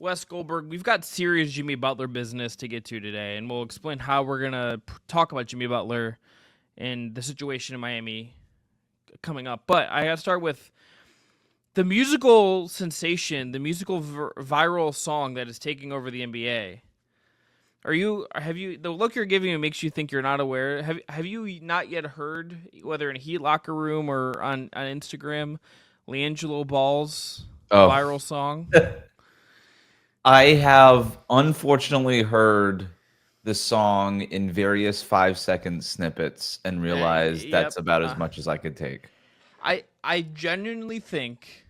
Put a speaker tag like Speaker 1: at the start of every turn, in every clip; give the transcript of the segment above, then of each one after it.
Speaker 1: Wes Goldberg. We've got serious Jimmy Butler business to get to today, and we'll explain how we're going to talk about Jimmy Butler and the situation in Miami coming up. But I got to start with the musical sensation, the musical viral song that is taking over the NBA. The look you're giving me makes you think you're not aware. Have you not yet heard, whether in a Heat locker room or on Instagram, LiAngelo Ball's viral song?
Speaker 2: I have unfortunately heard the song in various 5-second snippets and realized that's about as much as I could take.
Speaker 1: I genuinely think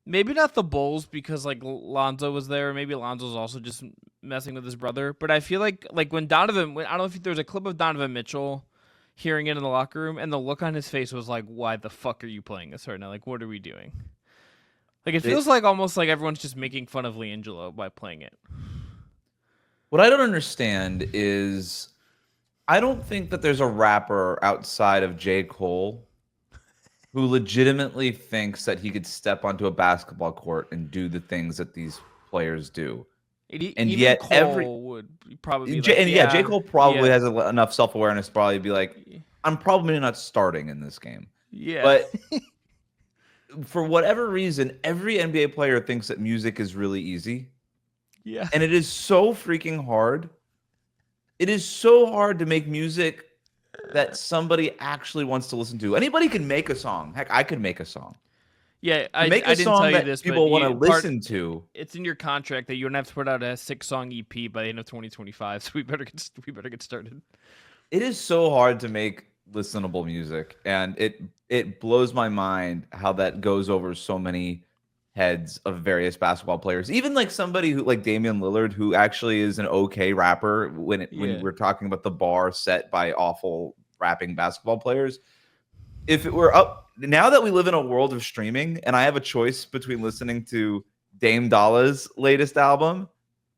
Speaker 1: maybe not the Bulls because like Lonzo was there. Maybe Lonzo's also just messing with his brother. But I feel like when I don't know if there's a clip of Donovan Mitchell hearing it in the locker room, and the look on his face was like, "Why the fuck are you playing this right now? Like, what are we doing?" Like, it feels like almost like everyone's just making fun of LiAngelo by playing it.
Speaker 2: What I don't understand is I don't think that there's a rapper outside of J. Cole who legitimately thinks that he could step onto a basketball court and do the things that these players do.
Speaker 1: And yet Cole would probably be
Speaker 2: J. Cole probably has enough self-awareness to probably be like, I'm probably not starting in this game.
Speaker 1: Yeah.
Speaker 2: But for whatever reason, every NBA player thinks that music is really easy.
Speaker 1: Yeah.
Speaker 2: And it is so freaking hard. It is so hard to make music that somebody actually wants to listen to. Anybody can make a song. Heck, I could make a song.
Speaker 1: Yeah, I didn't tell you this,
Speaker 2: people want to listen to.
Speaker 1: It's in your contract that you don't have to put out a 6-song EP by the end of 2025. So we better get started.
Speaker 2: It is so hard to make listenable music, and it blows my mind how that goes over so many heads of various basketball players. Even like somebody who like Damian Lillard, who actually is an okay rapper when we're talking about the bar set by awful rapping basketball players. If it were up now that we live in a world of streaming and I have a choice between listening to Dame Dolla's latest album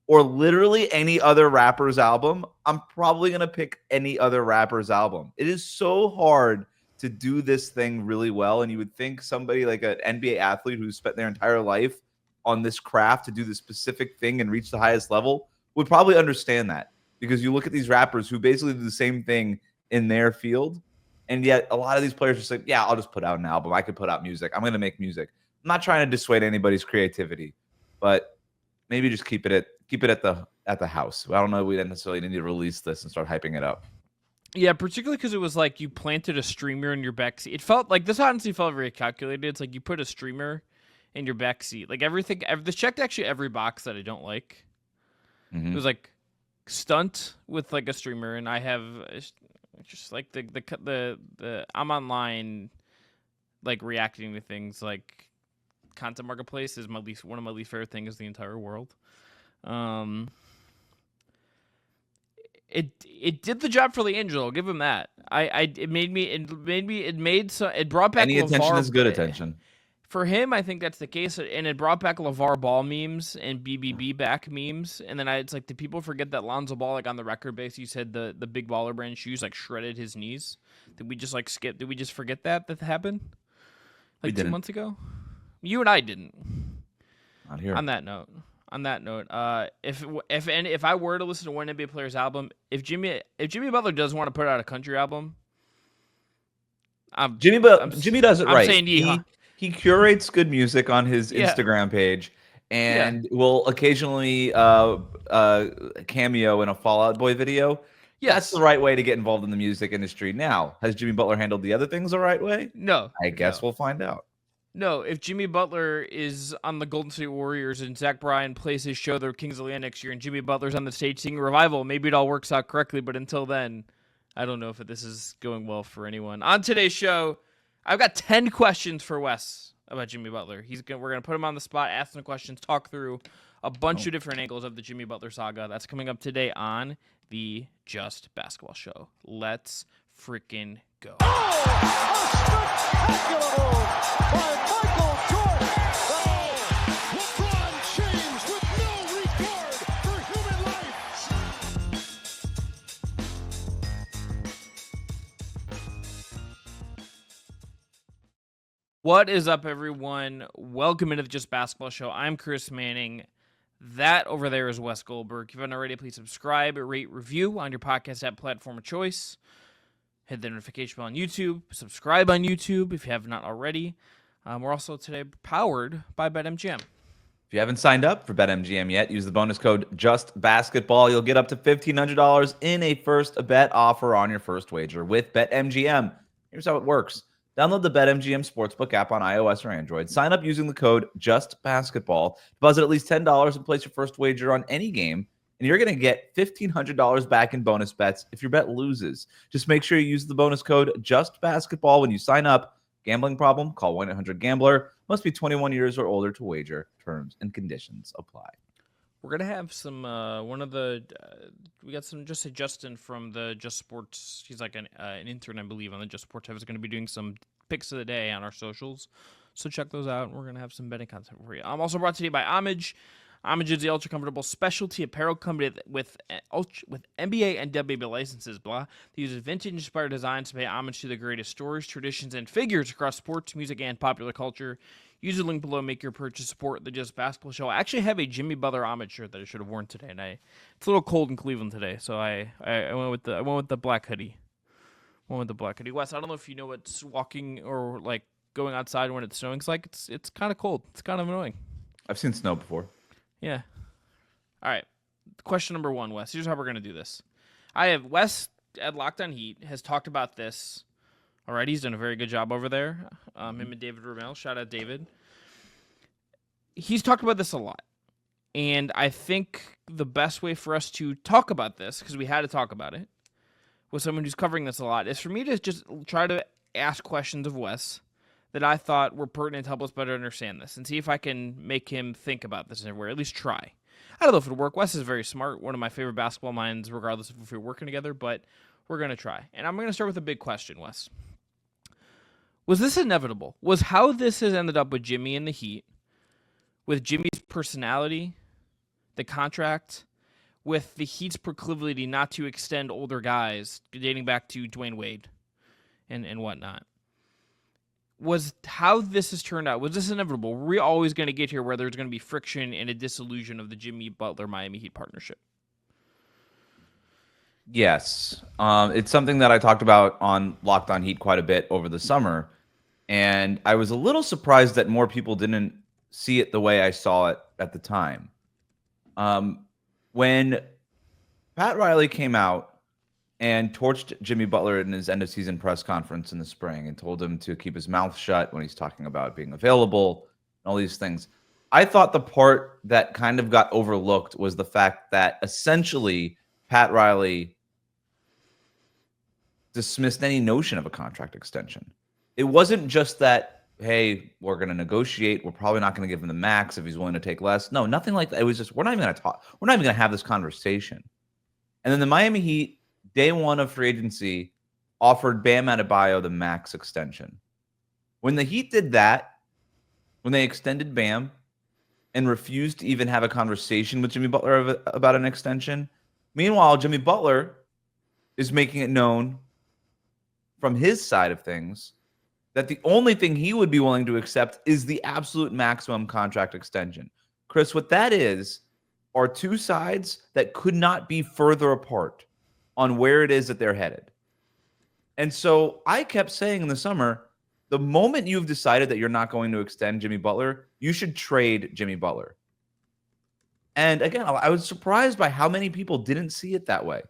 Speaker 2: or literally any other rapper's album, I'm probably going to pick any other rapper's album. It is so hard to do this thing really well. And you would think somebody like an NBA athlete who's spent their entire life on this craft to do the specific thing and reach the highest level would probably understand that, because you look at these rappers who basically do the same thing in their field. And yet a lot of these players are just like, yeah, I'll just put out an album. I could put out music. I'm going to make music. I'm not trying to dissuade anybody's creativity, but maybe just keep it at the house. I don't know. We didn't necessarily need to release this and start hyping it up.
Speaker 1: Yeah, particularly because it was like you planted a streamer in your backseat. It felt like this honestly felt very calculated. It's like you put a streamer in your backseat. Like this checked actually every box that I don't like.
Speaker 2: Mm-hmm.
Speaker 1: It was like stunt with like a streamer, and I have just like the I'm online like reacting to things like content marketplace is one of my least favorite things in the entire world. It did the job for LiAngelo. I'll give him that. It brought back
Speaker 2: any attention is good attention.
Speaker 1: For him, I think that's the case, and it brought back LeVar Ball memes and BBB back memes. And then it's like, did people forget that Lonzo Ball, like on the record base, you said the big baller brand shoes like shredded his knees? Did we just like skip? Did we just forget that happened like 2 months ago? You and I didn't.
Speaker 2: Not here.
Speaker 1: On that note, if I were to listen to one NBA player's album, if Jimmy Butler doesn't want to put out a country album,
Speaker 2: Jimmy does it right.
Speaker 1: I'm saying
Speaker 2: he curates good music on his Instagram page and will occasionally cameo in a Fall Out Boy video. Yeah, that's the right way to get involved in the music industry. Now, has Jimmy Butler handled the other things the right way?
Speaker 1: No.
Speaker 2: I guess we'll find out.
Speaker 1: No, if Jimmy Butler is on the Golden State Warriors and Zach Bryan plays his show, the Kings of Leon next year, and Jimmy Butler's on the stage singing Revival, maybe it all works out correctly. But until then, I don't know if this is going well for anyone. On today's show, I've got 10 questions for Wes about Jimmy Butler. We're going to put him on the spot, ask him questions, talk through a bunch of different angles of the Jimmy Butler saga. That's coming up today on the Just Basketball Show. Let's freaking go. What is up, everyone? Welcome into the Just Basketball Show. I'm Chris Manning. That over there is Wes Goldberg. If you haven't already, please subscribe, rate, review on your podcast app platform of choice. Hit the notification bell on YouTube. Subscribe on YouTube if you have not already. We're also today powered by BetMGM.
Speaker 2: If you haven't signed up for BetMGM yet, use the bonus code JUSTBasketball. You'll get up to $1,500 in a first bet offer on your first wager with BetMGM. Here's how it works. Download the BetMGM Sportsbook app on iOS or Android. Sign up using the code JUSTBasketball. Deposit at least $10 and place your first wager on any game, and you're going to get $1,500 back in bonus bets if your bet loses. Just make sure you use the bonus code JUSTBasketball when you sign up. Gambling problem? Call 1-800-GAMBLER. Must be 21 years or older to wager. Terms and conditions apply.
Speaker 1: We're going to have some, we got some, just say Justin from the Just Sports. He's like an intern, I believe, on the Just Sports. He's going to be doing some picks of the day on our socials. So check those out. We're going to have some betting content for you. I'm also brought to you by Homage. Homage is the ultra comfortable specialty apparel company with NBA and WNBA licenses. They use vintage-inspired designs to pay homage to the greatest stories, traditions, and figures across sports, music, and popular culture. Use the link below. Make your purchase. Support the Just Basketball Show. I actually have a Jimmy Butler homage shirt that I should have worn today, and it's a little cold in Cleveland today, so I went with the black hoodie. Wes, I don't know if you know what's walking or like going outside when it's snowing is like. It's kind of cold. It's kind of annoying.
Speaker 2: I've seen snow before.
Speaker 1: Yeah. All right. Question number 1, Wes. Here's how we're going to do this. I have Wes at Locked On Heat has talked about this. All right. He's done a very good job over there. Him and David Ramel. Shout out David. He's talked about this a lot. And I think the best way for us to talk about this, because we had to talk about it, with someone who's covering this a lot, is for me to just try to ask questions of Wes that I thought were pertinent to help us better understand this and see if I can make him think about this everywhere, at least try. I don't know if it'll work. Wes is very smart, one of my favorite basketball minds, regardless of if we're working together, but we're going to try. And I'm going to start with a big question, Wes. Was this inevitable? Was how this has ended up with Jimmy and the Heat, with Jimmy's personality, the contract, with the Heat's proclivity not to extend older guys, dating back to Dwayne Wade and whatnot? Was how this has turned out, was this inevitable? Were we always going to get here where there's going to be friction and a disillusion of the Jimmy Butler-Miami Heat partnership?
Speaker 2: Yes. It's something that I talked about on Locked On Heat quite a bit over the summer, and I was a little surprised that more people didn't see it the way I saw it at the time. When Pat Riley came out and torched Jimmy Butler in his end-of-season press conference in the spring and told him to keep his mouth shut when he's talking about being available and all these things, I thought the part that kind of got overlooked was the fact that essentially Pat Riley dismissed any notion of a contract extension. It wasn't just that, hey, we're going to negotiate. We're probably not going to give him the max if he's willing to take less. No, nothing like that. It was just, we're not even going to talk. We're not even going to have this conversation. And then the Miami Heat, day one of free agency, offered Bam Adebayo the max extension. When the Heat did that, when they extended Bam and refused to even have a conversation with Jimmy Butler about an extension, meanwhile, Jimmy Butler is making it known from his side of things that the only thing he would be willing to accept is the absolute maximum contract extension. Chris, what that is are two sides that could not be further apart on where it is that they're headed. And so I kept saying in the summer, the moment you've decided that you're not going to extend Jimmy Butler, you should trade Jimmy Butler. And again, I was surprised by how many people didn't see it that way.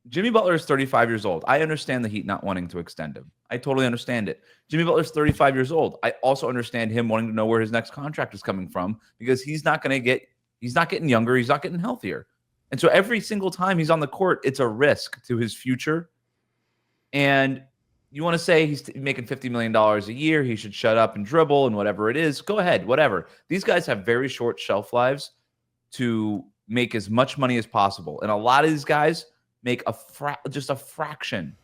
Speaker 2: Jimmy Butler is 35 years old. I understand the Heat not wanting to extend him. I totally understand it. Jimmy Butler is 35 years old. I also understand him wanting to know where his next contract is coming from because he's not getting younger. He's not getting healthier. And so every single time he's on the court, it's a risk to his future. And you want to say he's making $50 million a year, he should shut up and dribble and whatever it is, go ahead, whatever. These guys have very short shelf lives to make as much money as possible. And a lot of these guys make just a fraction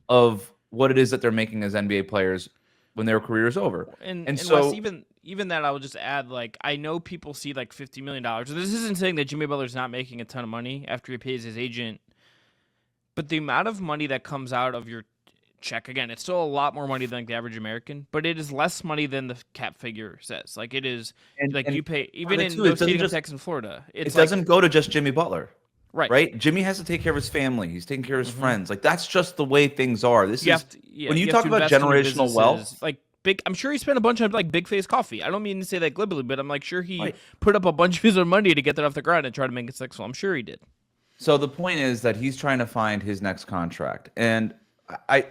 Speaker 2: of what it is that they're making as NBA players when their career is over.
Speaker 1: And so Wes, even that, I will just add, like, I know people see like $50 million. This isn't saying that Jimmy Butler's not making a ton of money after he pays his agent, but the amount of money that comes out of your check. Again, it's still a lot more money than like the average American, but it is less money than the cap figure says. Like it is, like
Speaker 2: And
Speaker 1: you pay
Speaker 2: part of
Speaker 1: even
Speaker 2: it
Speaker 1: in
Speaker 2: too,
Speaker 1: no
Speaker 2: it doesn't
Speaker 1: stadium
Speaker 2: just
Speaker 1: tax in Florida.
Speaker 2: it
Speaker 1: It's like
Speaker 2: doesn't go to just Jimmy Butler.
Speaker 1: right.
Speaker 2: Right? Jimmy has to take care of his family. He's taking care of his friends. Like that's just the way things are. This
Speaker 1: You
Speaker 2: is
Speaker 1: have to, yeah,
Speaker 2: when you
Speaker 1: you have
Speaker 2: talk
Speaker 1: to
Speaker 2: about
Speaker 1: invest in your
Speaker 2: generational wealth.
Speaker 1: businesses. Like big, I'm sure he spent a bunch on like Big Face Coffee. I don't mean to say that glibly, but I'm like sure he
Speaker 2: Right.
Speaker 1: put up a bunch of his own money to get that off the ground and try to make it successful. I'm sure he did.
Speaker 2: So the point is that he's trying to find his next contract, and I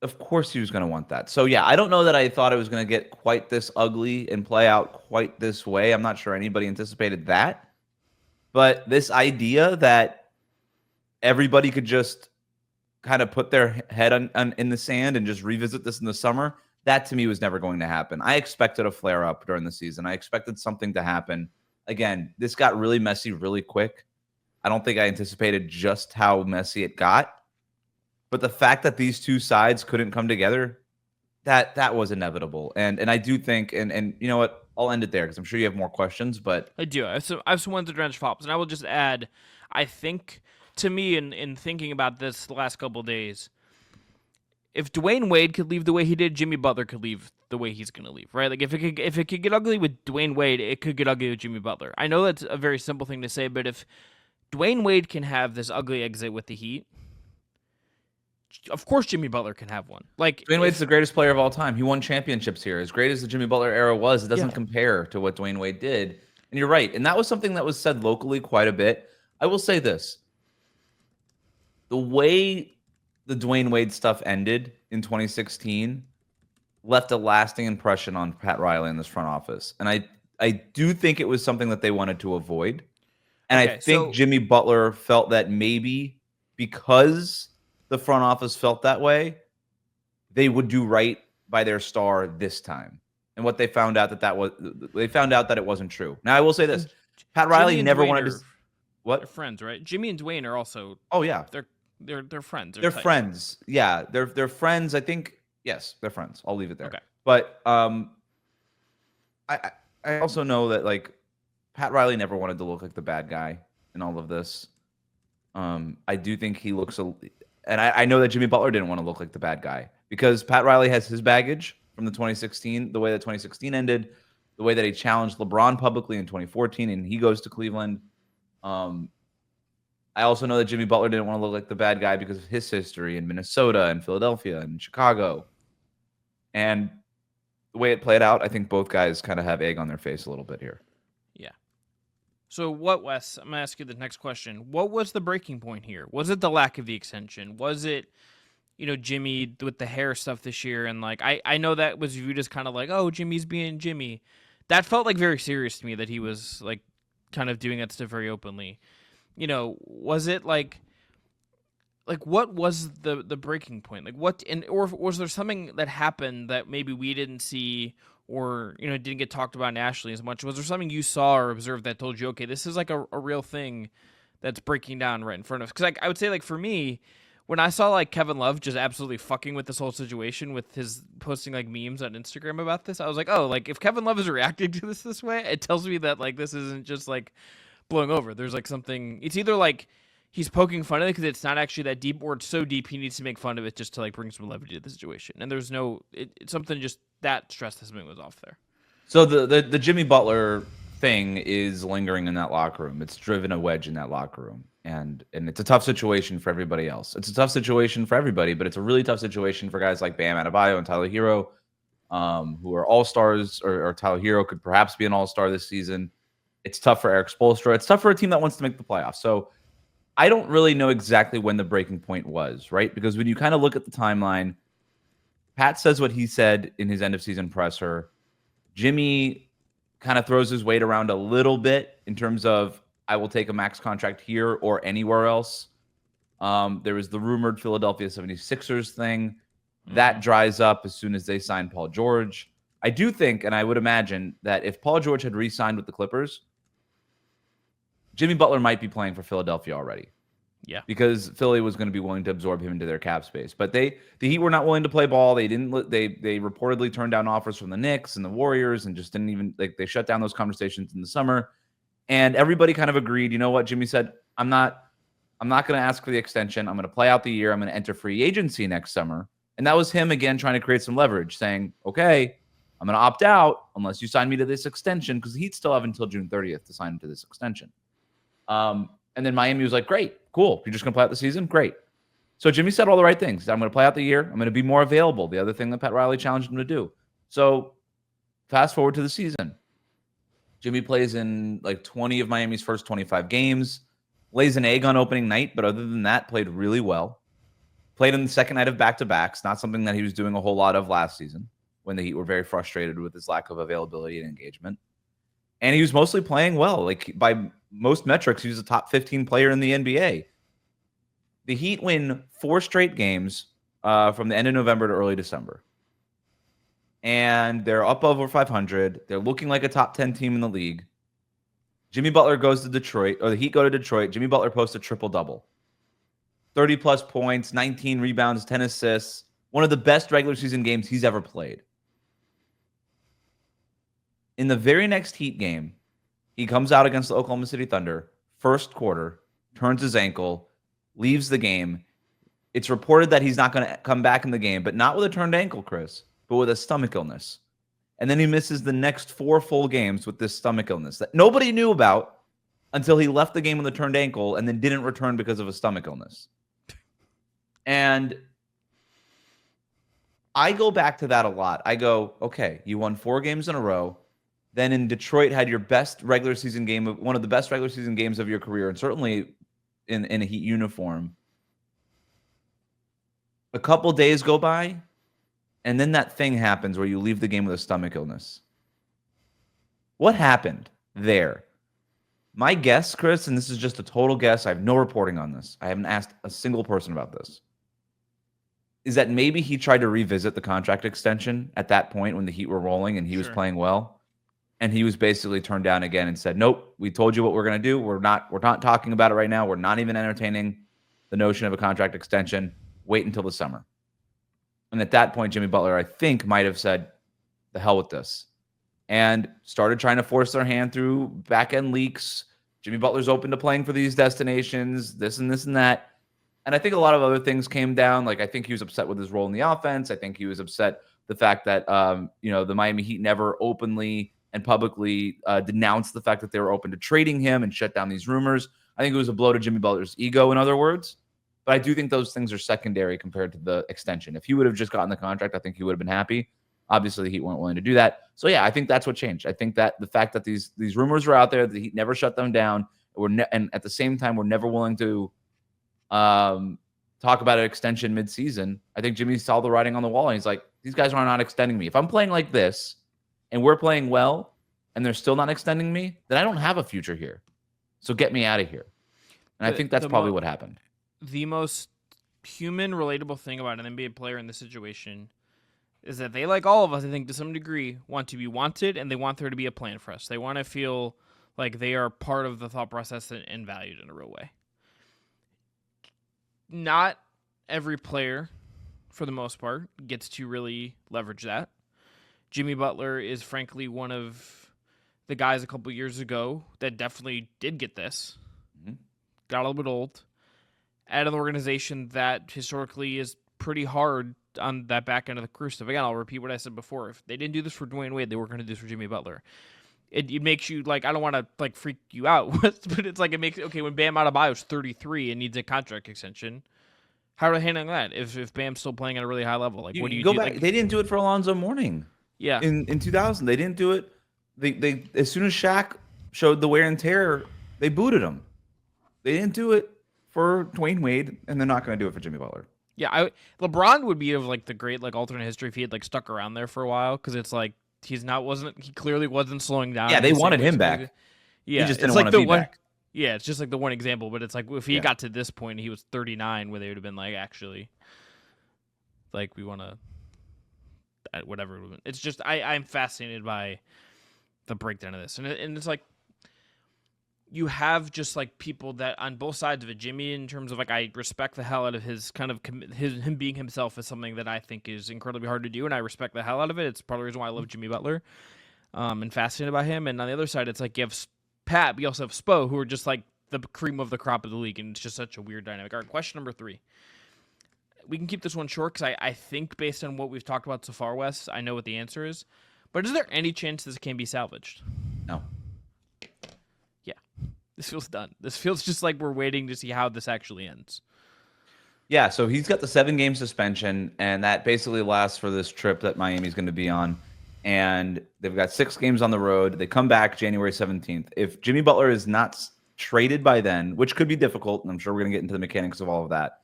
Speaker 2: of course he was going to want that. So yeah, I don't know that I thought it was going to get quite this ugly and play out quite this way. I'm not sure anybody anticipated that. But this idea that everybody could just kind of put their head in the sand and just revisit this in the summer, that to me was never going to happen. I expected a flare up during the season. I expected something to happen. Again, this got really messy really quick. I don't think I anticipated just how messy it got. But the fact that these two sides couldn't come together, that was inevitable. And I do think, and you know what, I'll end it there because I'm sure you have more questions. But
Speaker 1: I do. I have some ones to drench fops, and I will just add. I think to me, in thinking about this the last couple of days, if Dwayne Wade could leave the way he did, Jimmy Butler could leave the way he's going to leave, right? Like if it could get ugly with Dwayne Wade, it could get ugly with Jimmy Butler. I know that's a very simple thing to say, but if Dwayne Wade can have this ugly exit with the Heat, of course Jimmy Butler can have one. Like
Speaker 2: Dwayne Wade's the greatest player of all time. He won championships here. As great as the Jimmy Butler era was, it doesn't compare to what Dwayne Wade did. And you're right. And that was something that was said locally quite a bit. I will say this. The way the Dwayne Wade stuff ended in 2016 left a lasting impression on Pat Riley in this front office. And I do think it was something that they wanted to avoid. And I think Jimmy Butler felt that maybe because the front office felt that way, they would do right by their star this time. And what they found out that it wasn't true. Now I will say this: Pat Riley never wanted to. What?
Speaker 1: They're friends, right? Jimmy and Dwayne are also.
Speaker 2: Oh yeah,
Speaker 1: they're friends.
Speaker 2: They're friends. Yeah, they're friends. I think yes, they're friends. I'll leave it there.
Speaker 1: Okay.
Speaker 2: But I also know that like Pat Riley never wanted to look like the bad guy in all of this. I do think he looks and I know that Jimmy Butler didn't want to look like the bad guy because Pat Riley has his baggage from the 2016, the way that 2016 ended, the way that he challenged LeBron publicly in 2014, and he goes to Cleveland. I also know that Jimmy Butler didn't want to look like the bad guy because of his history in Minnesota and Philadelphia and Chicago. And the way it played out, I think both guys kind of have egg on their face a little bit here.
Speaker 1: Yeah. So what, Wes, I'm going to ask you the next question. What was the breaking point here? Was it the lack of the extension? Was it, Jimmy with the hair stuff this year? And like, I know that was viewed as kind of like, oh, Jimmy's being Jimmy. That felt like very serious to me that he was like kind of doing that stuff very openly. Was it like what was the breaking point? Like what, or was there something that happened that maybe we didn't see or, didn't get talked about nationally as much? Was there something you saw or observed that told you, okay, this is like a real thing that's breaking down right in front of us? Because like, I would say like for me, when I saw like Kevin Love just absolutely fucking with this whole situation with his posting like memes on Instagram about this, I was like, oh, like if Kevin Love is reacting to this way, it tells me that like this isn't just like blowing over. There's like something, it's either like he's poking fun of it because it's not actually that deep, or it's so deep he needs to make fun of it just to like bring some levity to the situation. And there's no, it's something just that stress testing was off there.
Speaker 2: So the Jimmy Butler thing is lingering in that locker room. It's driven a wedge in that locker room. And it's a tough situation for everybody else. It's a tough situation for everybody, but it's a really tough situation for guys like Bam Adebayo and Tyler Hero, who are all-stars, or Tyler Hero could perhaps be an all-star this season. It's tough for Eric Spoelstra. It's tough for a team that wants to make the playoffs. So I don't really know exactly when the breaking point was, right? Because when you kind of look at the timeline, Pat says what he said in his end-of-season presser. Jimmy kind of throws his weight around a little bit in terms of, I will take a max contract here or anywhere else. There was the rumored Philadelphia 76ers thing. That dries up as soon as they sign Paul George. I do think, and I would imagine, that if Paul George had re-signed with the Clippers, Jimmy Butler might be playing for Philadelphia already.
Speaker 1: Yeah.
Speaker 2: Because Philly was going to be willing to absorb him into their cap space. But the Heat were not willing to play ball. They reportedly turned down offers from the Knicks and the Warriors and just didn't even, they shut down those conversations in the summer. And everybody kind of agreed, you know what? Jimmy said, I'm not I'm not going to ask for the extension. I'm going to play out the year. I'm going to enter free agency next summer. And that was him again trying to create some leverage, saying, okay, I'm going to opt out unless you sign me to this extension, because the Heat still have until June 30th to sign him to this extension. And then Miami was like, great, cool. You're just going to play out the season? Great. So Jimmy said all the right things. I'm going to play out the year. I'm going to be more available. The other thing that Pat Riley challenged him to do. So fast forward to the season. Jimmy plays in like 20 of Miami's first 25 games, lays an egg on opening night, but other than that, played really well. Played in the second night of back-to-backs, not something that he was doing a whole lot of last season when the Heat were very frustrated with his lack of availability and engagement. And he was mostly playing well. Like, by most metrics, he was a top 15 player in the NBA. The Heat win 4 straight games from the end of November to early December. And they're up over 500. They're looking like a top 10 team in the league. Jimmy Butler goes to Detroit, or the Heat go to Detroit. Jimmy Butler posts a triple-double. 30-plus points, 19 rebounds, 10 assists. One of the best regular season games he's ever played. In the very next Heat game, he comes out against the Oklahoma City Thunder, first quarter, turns his ankle, leaves the game. It's reported that he's not going to come back in the game, but not with a turned ankle, Chris, but with a stomach illness. And then he misses the next 4 full games with this stomach illness that nobody knew about until he left the game with a turned ankle and then didn't return because of a stomach illness. And I go back to that a lot. I go, okay, you won 4 games in a row. Then in Detroit had your best regular season game, one of the best regular season games of your career, and certainly in a Heat uniform. A couple days go by, and then that thing happens where you leave the game with a stomach illness. What happened there? My guess, Chris, and this is just a total guess, I have no reporting on this. I haven't asked a single person about this. Is that maybe he tried to revisit the contract extension at that point when the Heat were rolling and he was playing well, and he was basically turned down again and said, "Nope, we told you what we're going to do. We're not talking about it right now. We're not even entertaining the notion of a contract extension. Wait until the summer." And at that point, Jimmy Butler, I think, might have said, "The hell with this," and started trying to force their hand through back-end leaks. Jimmy Butler's open to playing for these destinations, this and this and that. And I think a lot of other things came down. Like, I think he was upset with his role in the offense. I think he was upset the fact that, the Miami Heat never openly and publicly denounced the fact that they were open to trading him and shut down these rumors. I think it was a blow to Jimmy Butler's ego, in other words. But I do think those things are secondary compared to the extension. If he would have just gotten the contract, I think he would have been happy. Obviously, the Heat weren't willing to do that. So, yeah, I think that's what changed. I think that the fact that these rumors were out there, the Heat never shut them down, and at the same time, we're never willing to talk about an extension midseason. I think Jimmy saw the writing on the wall, and he's like, these guys are not extending me. If I'm playing like this, and we're playing well, and they're still not extending me, then I don't have a future here. So get me out of here. And I think that's probably what happened.
Speaker 1: The most human, relatable thing about an NBA player in this situation is that they, like all of us, I think, to some degree, want to be wanted, and they want there to be a plan for us. They want to feel like they are part of the thought process and valued in a real way. Not every player, for the most part, gets to really leverage that. Jimmy Butler is, frankly, one of the guys a couple years ago that definitely did get this. Mm-hmm. Got a little bit old. At an organization that historically is pretty hard on that back end of the crucible. Again, I'll repeat what I said before. If they didn't do this for Dwayne Wade, they weren't going to do this for Jimmy Butler. It makes you, like, I don't want to, like, freak you out, but it's like, it makes, okay, when Bam Adebayo's 33 and needs a contract extension, how are they handling that if Bam's still playing at a really high level? Like, what do you
Speaker 2: go
Speaker 1: do?
Speaker 2: Back,
Speaker 1: like,
Speaker 2: they didn't do it for Alonzo Mourning.
Speaker 1: Yeah.
Speaker 2: In 2000, they didn't do it. They as soon as Shaq showed the wear and tear, they booted him. They didn't do it for Dwayne Wade, and they're not going to do it for Jimmy Butler.
Speaker 1: Yeah, LeBron would be of, like, the great, like, alternate history if he had, like, stuck around there for a while, because it's like he clearly wasn't slowing down.
Speaker 2: Yeah, they wanted him back.
Speaker 1: Yeah,
Speaker 2: he just didn't want to be back.
Speaker 1: Yeah, it's just like the one example, but it's like if he got to this point, he was 39, where they would have been like, actually, like, we want to, whatever. It's just I'm fascinated by the breakdown of this, and it's like you have just like people that on both sides of it. Jimmy, in terms of like, I respect the hell out of his kind of him being himself is something that I think is incredibly hard to do, and I respect the hell out of it. It's part of the reason why I love Jimmy Butler, and fascinated by him. And on the other side, it's like you have Pat, but you also have Spo, who are just like the cream of the crop of the league, and it's just such a weird dynamic. All right, question number 3. We can keep this one short because I think based on what we've talked about so far, Wes, I know what the answer is. But is there any chance this can be salvaged?
Speaker 2: No.
Speaker 1: Yeah. This feels done. This feels just like we're waiting to see how this actually ends.
Speaker 2: Yeah, so he's got the 7-game suspension, and that basically lasts for this trip that Miami's going to be on. And they've got 6 games on the road. They come back January 17th. If Jimmy Butler is not traded by then, which could be difficult, and I'm sure we're going to get into the mechanics of all of that,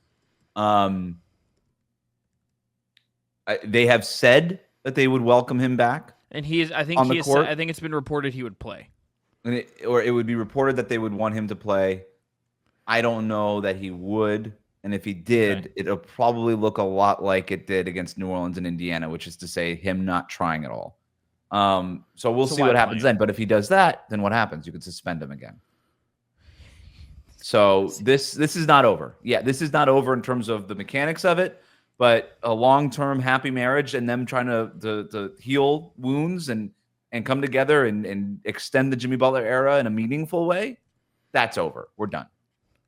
Speaker 2: they have said that they would welcome him back.
Speaker 1: And he is. I think I think it's been reported he would play.
Speaker 2: Or it would be reported that they would want him to play. I don't know that he would. And if he did, it'll probably look a lot like it did against New Orleans and Indiana, which is to say him not trying at all. So we'll see what happens then. But if he does that, then what happens? You could suspend him again. So this is not over. Yeah, this is not over in terms of the mechanics of it, but a long-term happy marriage and them trying to heal wounds and come together and extend the Jimmy Butler era in a meaningful way, that's over. We're done.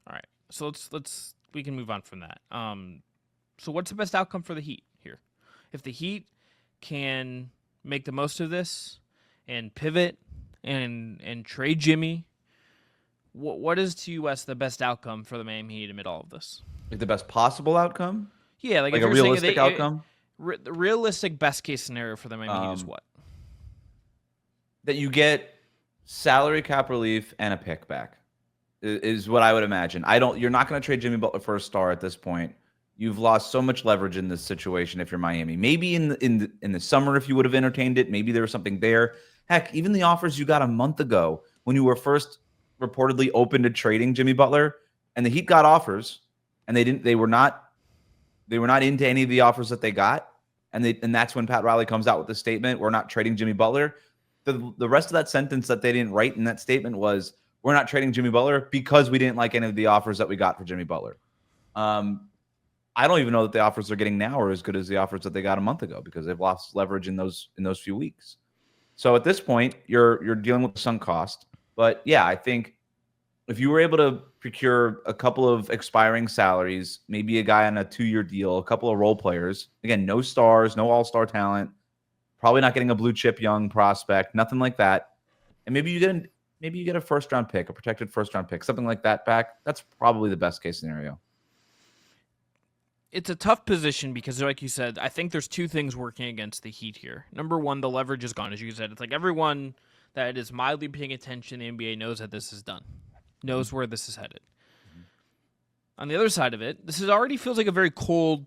Speaker 1: All right. So we can move on from that. So what's the best outcome for the Heat here? If the Heat can make the most of this and pivot and trade Jimmy, what is to you, Wes, the best outcome for the Miami Heat amid all of this?
Speaker 2: Like the best possible outcome?
Speaker 1: Yeah, like
Speaker 2: a realistic outcome?
Speaker 1: The realistic best case scenario for the Miami Heat is what?
Speaker 2: That you get salary cap relief and a pick back is what I would imagine. You're not going to trade Jimmy Butler for a star at this point. You've lost so much leverage in this situation if you're Miami. Maybe in the summer if you would have entertained it, maybe there was something there. Heck, even the offers you got a month ago when you were first reportedly open to trading Jimmy Butler, and the Heat got offers, and they were not into any of the offers that they got, and that's when Pat Riley comes out with the statement, "We're not trading Jimmy Butler." The rest of that sentence that they didn't write in that statement was, "We're not trading Jimmy Butler because we didn't like any of the offers that we got for Jimmy Butler." I don't even know that the offers they're getting now are as good as the offers that they got a month ago because they've lost leverage in those few weeks. So at this point, you're dealing with the sunk cost. But yeah, I think if you were able to procure a couple of expiring salaries, maybe a guy on a 2-year deal, a couple of role players, again, no stars, no all-star talent, probably not getting a blue chip young prospect, nothing like that, and maybe you get a first-round pick, a protected first-round pick, something like that back. That's probably the best-case scenario.
Speaker 1: It's a tough position because, like you said, I think there's 2 things working against the Heat here. Number one, the leverage is gone, as you said. It's like everyone that is mildly paying attention in the NBA knows that this is done, knows where this is headed. On the other side of it, this already feels like a very cold,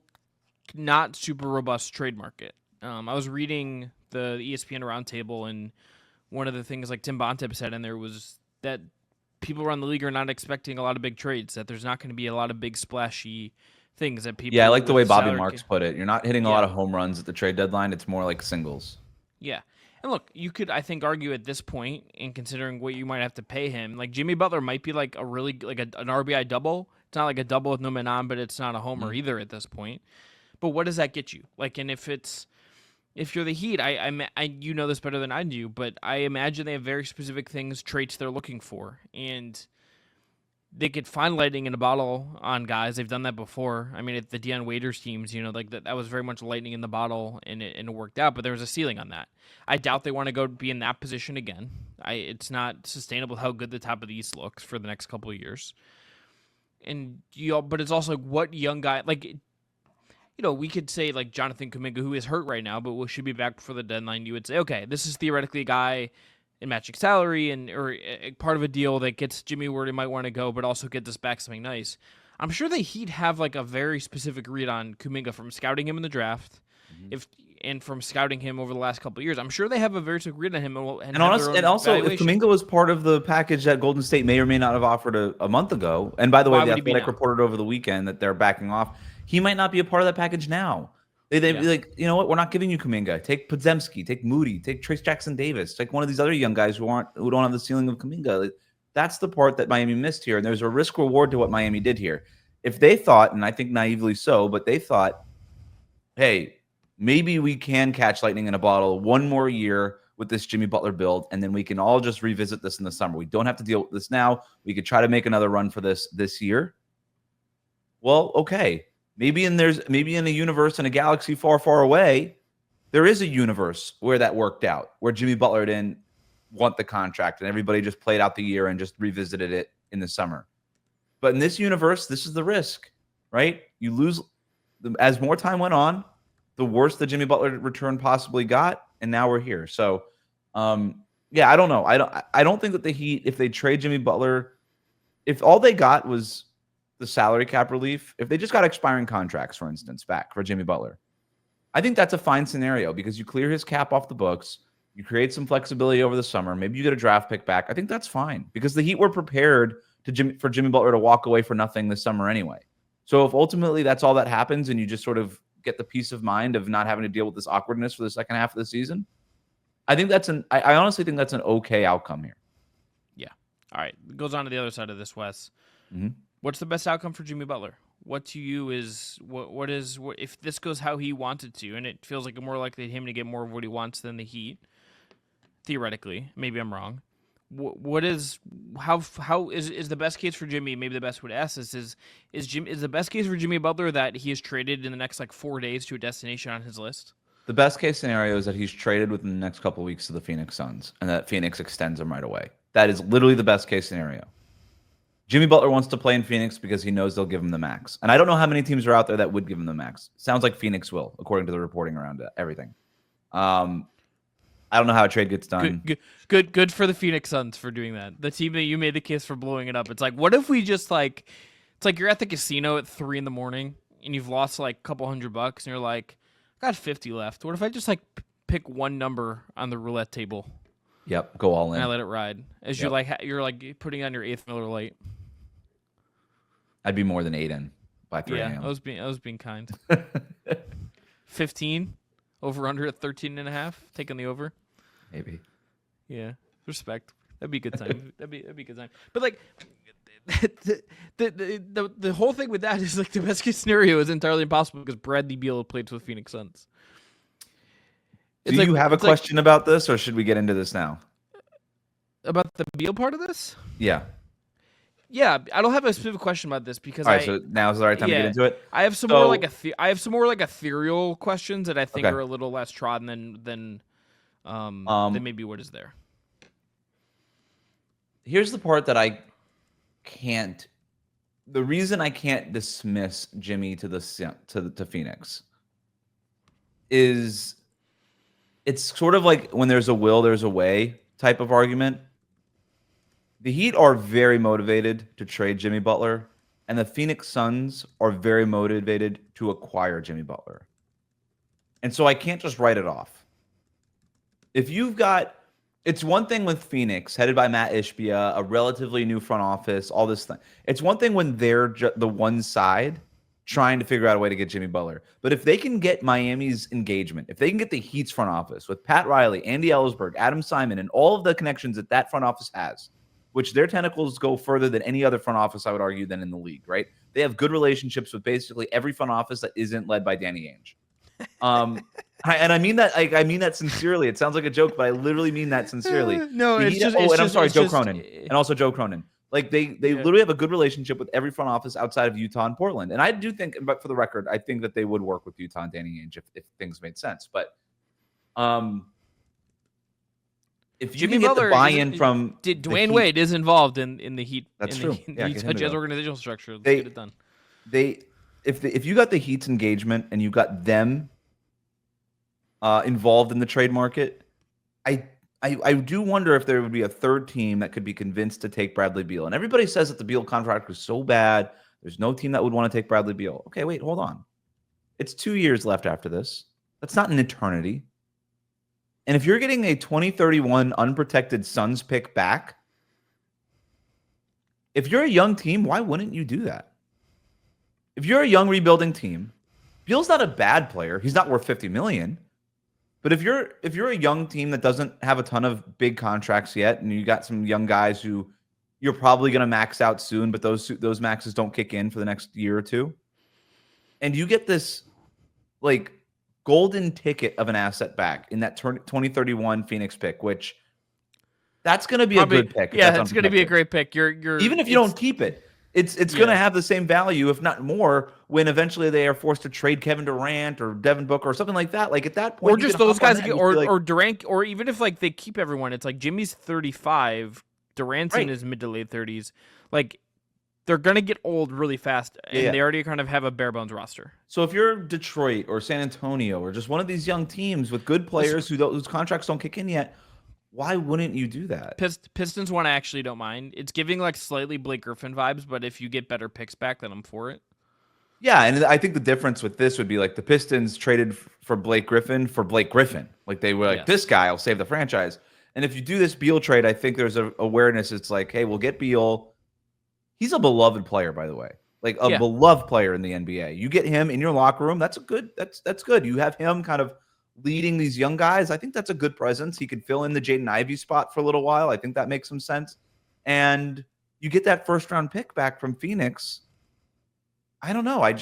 Speaker 1: not super robust trade market. I was reading the ESPN roundtable, and one of the things like Tim Bontemps said in there was that people around the league are not expecting a lot of big trades, that there's not going to be a lot of big splashy things that people...
Speaker 2: Yeah, I like the way Bobby Marks put it. You're not hitting a lot of home runs at the trade deadline. It's more like singles.
Speaker 1: Yeah. And look, you could, I think, argue at this point, in considering what you might have to pay him, like Jimmy Butler might be like a really, like an RBI double. It's not like a double with no man on, but it's not a homer either at this point. But what does that get you? Like, and if you're the Heat, you know this better than I do, but I imagine they have very specific traits they're looking for. And they could find lightning in a bottle on guys. They've done that before. I mean, at the Deion Waiters teams, like that was very much lightning in the bottle, and it worked out. But there was a ceiling on that. I doubt they want to go be in that position again. It's not sustainable how good the top of the East looks for the next couple of years. And but it's also like what young guy we could say like Jonathan Kuminga, who is hurt right now, but should be back before the deadline. You would say, okay, this is theoretically a guy in matching salary or a part of a deal that gets Jimmy where he might want to go, but also gets us back something nice. I'm sure the Heat have like a very specific read on Kuminga from scouting him in the draft, and from scouting him over the last couple of years. I'm sure they have a very specific read on him. And
Speaker 2: also, if Kuminga was part of the package that Golden State may or may not have offered a month ago, and by the way, the Athletic reported over the weekend that they're backing off, he might not be a part of that package now. They'd be like, you know what? We're not giving you Kuminga. Take Podziemski, take Moody, take Trace Jackson Davis, take one of these other young guys who don't have the ceiling of Kuminga. That's the part that Miami missed here. And there's a risk reward to what Miami did here. If they thought, and I think naively so, but they thought, hey, maybe we can catch lightning in a bottle one more year with this Jimmy Butler build, and then we can all just revisit this in the summer. We don't have to deal with this now. We could try to make another run for this year. Well, okay. Maybe in a universe in a galaxy far, far away, there is a universe where that worked out, where Jimmy Butler didn't want the contract and everybody just played out the year and just revisited it in the summer. But in this universe, this is the risk, right? You lose as more time went on, the worse the Jimmy Butler return possibly got, and now we're here. So, yeah, I don't know. I don't think that the Heat, if they trade Jimmy Butler, if all they got was the salary cap relief, if they just got expiring contracts, for instance, back for Jimmy Butler, I think that's a fine scenario because you clear his cap off the books, you create some flexibility over the summer, maybe you get a draft pick back. I think that's fine because the Heat were prepared for Jimmy Butler to walk away for nothing this summer anyway. So if ultimately that's all that happens and you just sort of get the peace of mind of not having to deal with this awkwardness for the second half of the season, I think I honestly think that's an okay outcome here.
Speaker 1: Yeah. All right. It goes on to the other side of this, Wes.
Speaker 2: Mm-hmm.
Speaker 1: What's the best outcome for Jimmy Butler? What to you is what if this goes how he wanted to, and it feels like more likely him to get more of what he wants than the Heat, theoretically. Maybe I'm wrong. What is how is the best case for Jimmy? Maybe the best way to ask this is the best case for Jimmy Butler that he is traded in the next 4 days to a destination on his list?
Speaker 2: The best case scenario is that he's traded within the next couple of weeks to the Phoenix Suns and that Phoenix extends him right away. That is literally the best case scenario. Jimmy Butler wants to play in Phoenix because he knows they'll give him the max. And I don't know how many teams are out there that would give him the max. Sounds like Phoenix will, according to the reporting around everything. I don't know how a trade gets done.
Speaker 1: Good for the Phoenix Suns for doing that. The team that you made the case for blowing it up. It's like, what if we just it's like you're at the casino at 3 a.m. and you've lost a couple $100 and you're like, I got 50 left. What if I just pick one number on the roulette table?
Speaker 2: Yep, go all in.
Speaker 1: And I let it ride as you're putting on your 8th Miller Lite.
Speaker 2: I'd be more than 8 in by 3
Speaker 1: a.m.
Speaker 2: a.m.
Speaker 1: I was being kind. 15 over under at 13.5. Taking the over.
Speaker 2: Maybe.
Speaker 1: Yeah, respect. That'd be a good time. that'd be a good time. But the whole thing with that is the best case scenario is entirely impossible because Bradley Beal played for the Phoenix Suns.
Speaker 2: Do you have a question about this, or should we get into this now?
Speaker 1: About the Beal part of this?
Speaker 2: Yeah.
Speaker 1: Yeah, I don't have a specific question about this because
Speaker 2: so now is the right time to get into it.
Speaker 1: I have some more ethereal questions that I think are a little less trodden than maybe what is there.
Speaker 2: Here's the part that I can't. The reason I can't dismiss Jimmy to Phoenix is it's sort of like when there's a will, there's a way type of argument. The Heat are very motivated to trade Jimmy Butler, and the Phoenix Suns are very motivated to acquire Jimmy Butler. And so I can't just write it off. It's one thing with Phoenix, headed by Matt Ishbia, a relatively new front office, all this thing. It's one thing when they're the one side trying to figure out a way to get Jimmy Butler. But if they can get Miami's engagement, if they can get the Heat's front office with Pat Riley, Andy Ellsberg, Adam Simon, and all of the connections that front office has, which their tentacles go further than any other front office, I would argue, than in the league, right? They have good relationships with basically every front office that isn't led by Danny Ainge. I mean that. I mean that sincerely. It sounds like a joke, but I literally mean that sincerely.
Speaker 1: No,
Speaker 2: I'm sorry, Joe Cronin, and also Joe Cronin. They literally have a good relationship with every front office outside of Utah and Portland. And I do think, but for the record, I think that they would work with Utah and Danny Ainge if things made sense. But if you
Speaker 1: Jimmy
Speaker 2: get
Speaker 1: Butler,
Speaker 2: the buy-in from
Speaker 1: Dwayne Wade is involved in the Heat.
Speaker 2: That's
Speaker 1: in
Speaker 2: true.
Speaker 1: The Heat's organizational structure. Let's
Speaker 2: They-
Speaker 1: get it done.
Speaker 2: If you got the Heat's engagement and you got them involved in the trade market, I do wonder if there would be a third team that could be convinced to take Bradley Beal. And everybody says that the Beal contract was so bad, there's no team that would want to take Bradley Beal. Okay, wait, hold on. It's 2 years left after this. That's not an eternity. And if you're getting a 2031 unprotected Suns pick back, if you're a young team, why wouldn't you do that? If you're a young rebuilding team, Beal's not a bad player. He's not worth $50 million. But if you're a young team that doesn't have a ton of big contracts yet, and you got some young guys who you're probably going to max out soon, but those maxes don't kick in for the next year or two, and you get this golden ticket of an asset back in that 2031 Phoenix pick, which that's going to be
Speaker 1: Probably,
Speaker 2: a good pick.
Speaker 1: yeah, it's going to be a great pick.
Speaker 2: Even if you don't keep it, it's going to have the same value, if not more, when eventually they are forced to trade Kevin Durant or Devin Booker or something like that. Like at that point,
Speaker 1: or just those guys, or Durant, or even if like they keep everyone, it's like Jimmy's 35, Durant's in his mid to late 30s. Like they're going to get old really fast, and they already kind of have a bare bones roster.
Speaker 2: So if you're Detroit or San Antonio or just one of these young teams with good players whose contracts don't kick in yet, why wouldn't you do that?
Speaker 1: Pistons one I actually don't mind. It's giving like slightly Blake Griffin vibes, but if you get better picks back, then I'm for it.
Speaker 2: Yeah, and I think the difference with this would be like the Pistons traded for Blake Griffin. Like they were like, this guy will save the franchise. And if you do this Beal trade, I think there's a awareness. It's like, hey, we'll get Beal. He's a beloved player, by the way. Like a beloved player in the NBA. You get him in your locker room, that's good. You have him kind of leading these young guys. I think that's a good presence. He could fill in the Jaden Ivey spot for a little while. I think that makes some sense. And you get that first round pick back from Phoenix. I don't know. I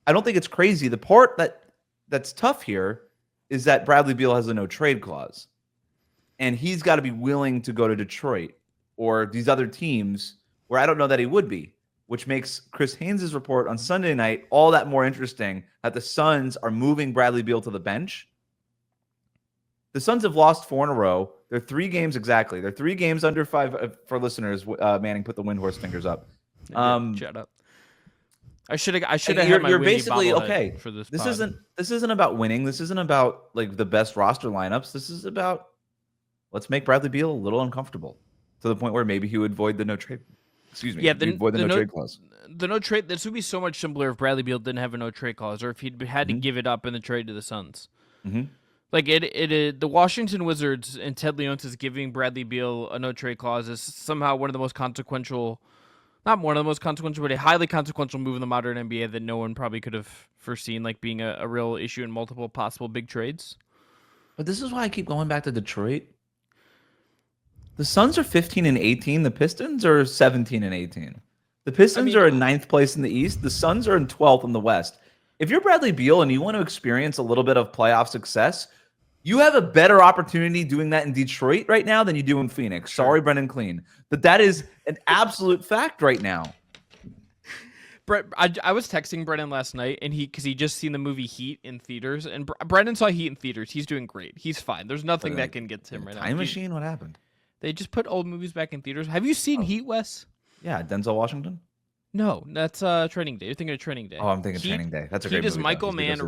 Speaker 2: don't think it's crazy. The part that's tough here is that Bradley Beal has a no trade clause. And he's got to be willing to go to Detroit or these other teams where I don't know that he would be, which makes Chris Haynes' report on Sunday night all that more interesting, that the Suns are moving Bradley Beal to the bench. The Suns have lost 4 in a row. They're 3 games exactly. They're 3 games under 5 for listeners. Manning put the Windhorse fingers up.
Speaker 1: Shut up. I should have had my
Speaker 2: you're basically okay
Speaker 1: for this.
Speaker 2: This isn't about winning. This isn't about like the best roster lineups. This is about let's make Bradley Beal a little uncomfortable to the point where maybe he would void the no trade. Excuse me.
Speaker 1: Yeah,
Speaker 2: void the no trade clause.
Speaker 1: The no trade. This would be so much simpler if Bradley Beal didn't have a no trade clause, or if he'd had to give it up in the trade to the Suns. Like the Washington Wizards and Ted Leonsis giving Bradley Beal a no trade clause is somehow one of the most consequential. Not one of the most consequential, but a highly consequential move in the modern NBA that no one probably could have foreseen, like being a real issue in multiple possible big trades.
Speaker 2: But this is why I keep going back to Detroit. The Suns are 15 and 18. The Pistons are 17 and 18. The Pistons are in 9th place in the East. The Suns are in 12th in the West. If you're Bradley Beal and you want to experience a little bit of playoff success, you have a better opportunity doing that in Detroit right now than you do in Phoenix. Sure. Sorry, Brendan Clean. But that is an absolute fact right now.
Speaker 1: Brett, I was texting Brendan last night, and because he just seen the movie Heat in theaters, and Brendan saw Heat in theaters. He's doing great. He's fine. There's nothing that can get to him right now.
Speaker 2: Time Machine? What happened?
Speaker 1: They just put old movies back in theaters. Have you seen Heat, Wes?
Speaker 2: Yeah, Denzel Washington.
Speaker 1: No, that's Training Day. You're thinking of Training Day.
Speaker 2: Oh, I'm thinking Training Day. That's a great movie.
Speaker 1: Heat is Michael Mann,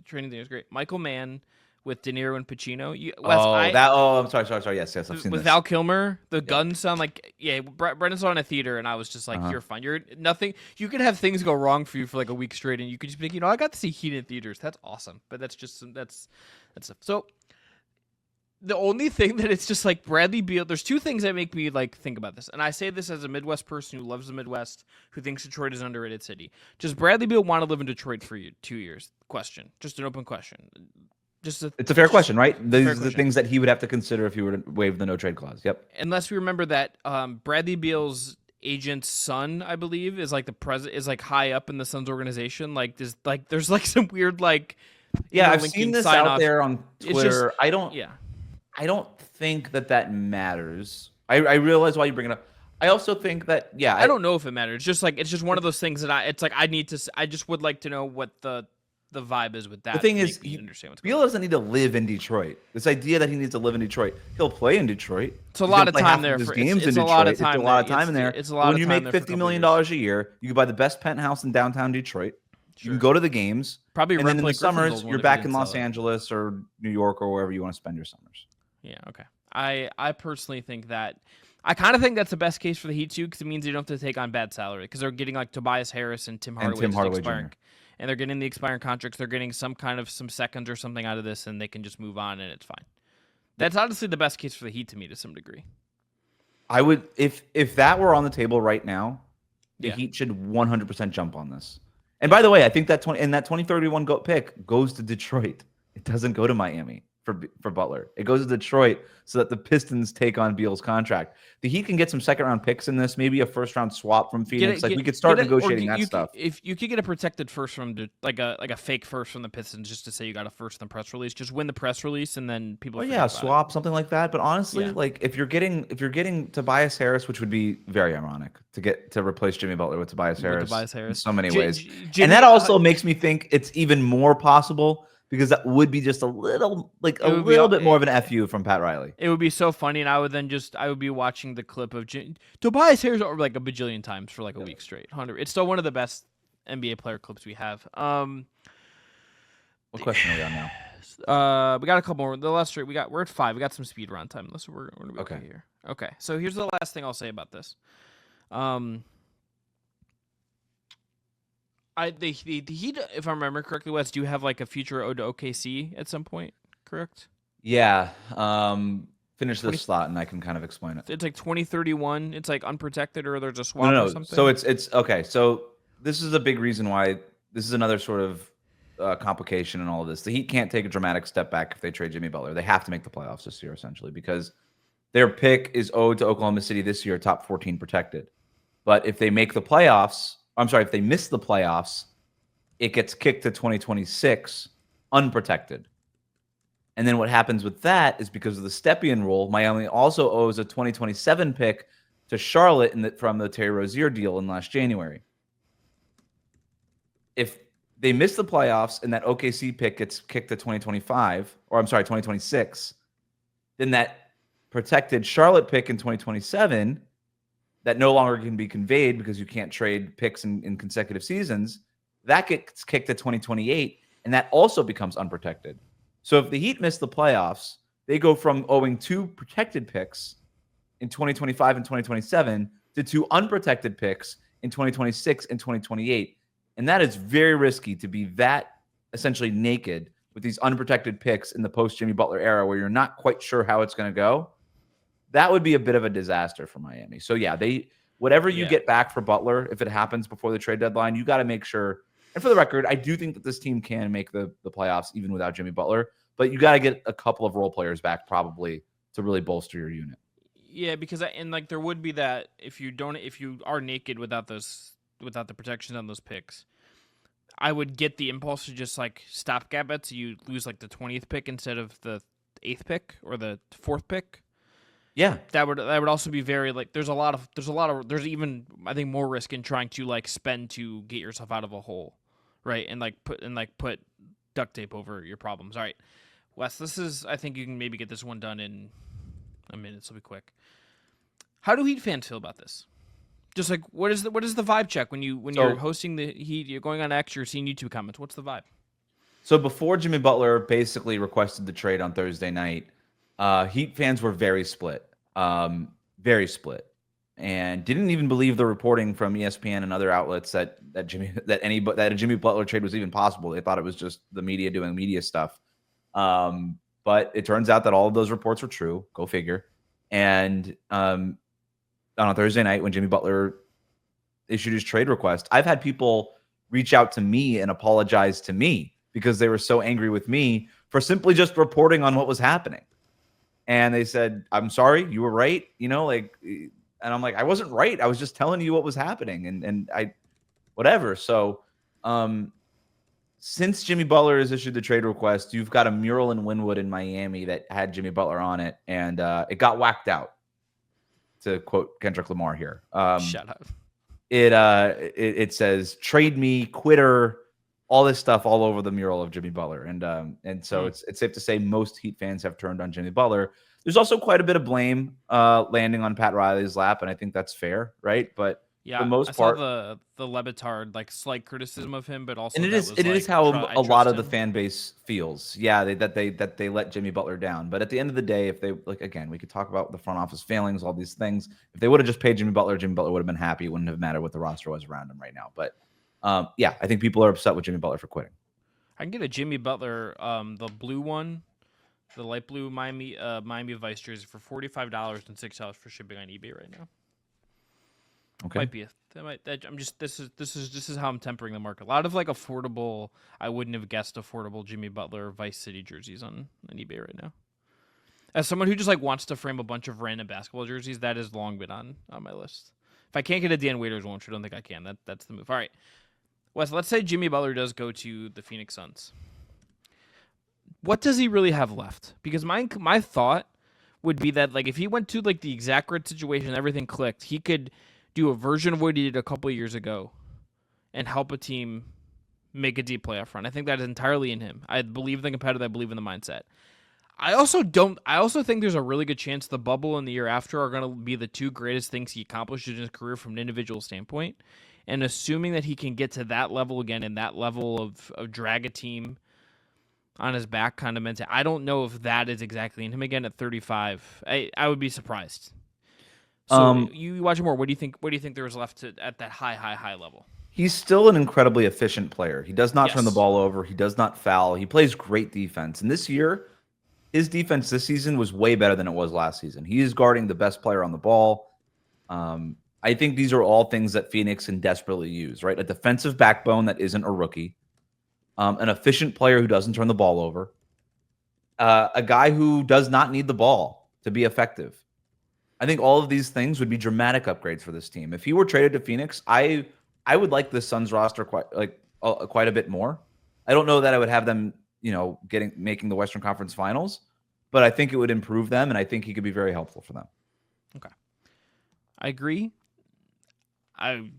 Speaker 1: Training Day is great. Michael Mann with De Niro and Pacino.
Speaker 2: I'm sorry. Yes, I've seen
Speaker 1: with
Speaker 2: this.
Speaker 1: Val Kilmer. The guns sound like Brendan saw it in a theater, and I was just like, "You're fine. You're nothing. You could have things go wrong for you for like a week straight, and you could just be like, I got to see Heat in theaters. That's awesome." But that's so. The only thing that it's just like Bradley Beal, there's 2 things that make me like think about this. And I say this as a Midwest person who loves the Midwest, who thinks Detroit is an underrated city. Does Bradley Beal want to live in Detroit for 2 years? Question. Just an open question. It's a fair question, right?
Speaker 2: These are the things that he would have to consider if he were to waive the no trade clause. Yep.
Speaker 1: Unless we remember that Bradley Beal's agent's son, I believe, is like the president, is like high up in the Suns organization. There's some weird
Speaker 2: I've seen this out there on Twitter. I don't think that matters. I realize why you bring it up. I also think that
Speaker 1: I don't know if it matters. It's just one of those things that I just would like to know what the vibe is with that.
Speaker 2: The thing is, Beal doesn't need to live in Detroit. This idea that he needs to live in Detroit, he'll play in Detroit.
Speaker 1: It's a lot of time there.
Speaker 2: It's a lot of time in there. When you make $50 million a year, you can buy the best penthouse in downtown Detroit. You can go to the games.
Speaker 1: Probably,
Speaker 2: and then in the summers, you're back in Los Angeles or New York or wherever you want to spend your summers.
Speaker 1: Yeah, okay. I personally think that I kind of think that's the best case for the Heat too, because it means they don't have to take on bad salary, because they're getting like Tobias Harris and Tim Hardaway expiring, and they're getting the expiring contracts. They're getting some seconds or something out of this, and they can just move on, and it's fine. That's honestly the best case for the Heat to me to some degree.
Speaker 2: I would if that were on the table right now, the Heat should 100% jump on this. And by the way, I think that 2031 pick goes to Detroit. It doesn't go to Miami for Butler. It goes to Detroit so that the Pistons take on Beal's contract. The Heat can get some second-round picks in this, maybe a first-round swap from Phoenix. We could start negotiating that stuff.
Speaker 1: If you could get a protected first from like a fake first from the Pistons, just to say you got a first in the press release, just win the press release and then people.
Speaker 2: Swap something like that. But honestly, like if you're getting Tobias Harris, which would be very ironic to replace Jimmy Butler with Tobias Harris in so many ways, and that also makes me think it's even more possible. Because that would be just a little bit more of an FU from Pat Riley.
Speaker 1: It would be so funny, and I would be watching the clip of Tobias Harris like a bajillion times for like a week straight. It's still one of the best NBA player clips we have.
Speaker 2: What question are we on now?
Speaker 1: We got a couple more. The last three we're at 5. We got some speed run time. We're gonna be okay here. Okay, so here's the last thing I'll say about this. The Heat, if I remember correctly, Wes, do have like a future ode to OKC at some point, correct?
Speaker 2: Yeah. Finish this slot and I can kind of explain it.
Speaker 1: It's like 2031. It's like unprotected, or there's a swap or something.
Speaker 2: So it's okay. So this is a big reason why this is another sort of complication in all of this. The Heat can't take a dramatic step back if they trade Jimmy Butler. They have to make the playoffs this year, essentially, because their pick is owed to Oklahoma City this year, top 14 protected. But if they make the playoffs, if they miss the playoffs, it gets kicked to 2026 unprotected. And then what happens with that is because of the Stepien rule, Miami also owes a 2027 pick to Charlotte from the Terry Rozier deal in last January. If they miss the playoffs and that OKC pick gets kicked to 2026, then that protected Charlotte pick in 2027 that no longer can be conveyed because you can't trade picks in consecutive seasons, that gets kicked to 2028, and that also becomes unprotected. So if the Heat miss the playoffs, they go from owing 2 protected picks in 2025 and 2027 to 2 unprotected picks in 2026 and 2028. And that is very risky to be that essentially naked with these unprotected picks in the post-Jimmy Butler era where you're not quite sure how it's going to go. That would be a bit of a disaster for Miami. So yeah, whatever you get back for Butler, if it happens before the trade deadline, you got to make sure. And for the record, I do think that this team can make the playoffs even without Jimmy Butler, but you got to get a couple of role players back probably to really bolster your unit.
Speaker 1: Yeah, because there would be that if you are naked without the protection on those picks, I would get the impulse to just like stopgap it so you lose like the 20th pick instead of the 8th pick or the 4th pick.
Speaker 2: Yeah,
Speaker 1: that would also be very like there's even I think more risk in trying to like spend to get yourself out of a hole, right? And put duct tape over your problems. All right, Wes, I think you can maybe get this one done in a minute. This will be quick. How do Heat fans feel about this? Just like what is the vibe check when you're hosting the Heat? You're going on X, you're seeing YouTube comments. What's the vibe?
Speaker 2: So before Jimmy Butler basically requested the trade on Thursday night, Heat fans were very split. And didn't even believe the reporting from ESPN and other outlets that a Jimmy Butler trade was even possible. They thought it was just the media doing media stuff. But it turns out that all of those reports were true. Go figure. And on a Thursday night when Jimmy Butler issued his trade request, I've had people reach out to me and apologize to me because they were so angry with me for simply just reporting on what was happening. And they said, I'm sorry, you were right. And I'm like, I wasn't right. I was just telling you what was happening and whatever. So since Jimmy Butler has issued the trade request, you've got a mural in Wynwood in Miami that had Jimmy Butler on it. And it got whacked out, to quote Kendrick Lamar here.
Speaker 1: Shut up.
Speaker 2: It says, trade me, quitter, all this stuff all over the mural of Jimmy Butler. And so it's safe to say most Heat fans have turned on Jimmy Butler. There's also quite a bit of blame landing on Pat Riley's lap, and I think that's fair, right? But
Speaker 1: yeah,
Speaker 2: for the most
Speaker 1: part,
Speaker 2: saw
Speaker 1: the Lebitard like slight criticism of him, but also
Speaker 2: and it is how a lot of the fan base feels. Yeah, that they let Jimmy Butler down. But at the end of the day, if they again, we could talk about the front office failings, all these things. If they would have just paid Jimmy Butler would have been happy. It wouldn't have mattered what the roster was around him right now. But yeah, I think people are upset with Jimmy Butler for quitting.
Speaker 1: I can get a Jimmy Butler, the blue one, the light blue Miami Vice jersey for $45 and $6 for shipping on eBay right now.
Speaker 2: Okay,
Speaker 1: might be a This is how I'm tempering the market. A lot of like affordable, I wouldn't have guessed affordable Jimmy Butler Vice City jerseys on eBay right now. As someone who just like wants to frame a bunch of random basketball jerseys, that has long been on my list. If I can't get a Dan Waiters one, which I don't think I can, that's the move. All right, Wes, let's say Jimmy Butler does go to the Phoenix Suns. What does he really have left? Because my thought would be that like if he went to like the exact right situation, everything clicked, he could do a version of what he did a couple of years ago and help a team make a deep playoff run. I think that is entirely in him. I believe in the competitive. I believe in the mindset. I also think there's a really good chance the bubble and the year after are going to be the two greatest things he accomplished in his career from an individual standpoint. And assuming that he can get to that level again and that level of drag a team on his back kind of mentality, I don't know if that is exactly in him again at 35. I would be surprised. So you watch more. What do you think? What do you think there is left at that high level?
Speaker 2: He's still an incredibly efficient player. He does not turn the
Speaker 1: Yes.
Speaker 2: ball over. He does not foul. He plays great defense. And this year, his defense this season was way better than it was last season. He is guarding the best player on the ball. I think these are all things that Phoenix can desperately use, right? A defensive backbone that isn't a rookie, an efficient player who doesn't turn the ball over, a guy who does not need the ball to be effective. I think all of these things would be dramatic upgrades for this team. If he were traded to Phoenix, I would like the Suns roster quite a bit more. I don't know that I would have them, making the Western Conference Finals, but I think it would improve them, and I think he could be very helpful for them.
Speaker 1: Okay, I agree.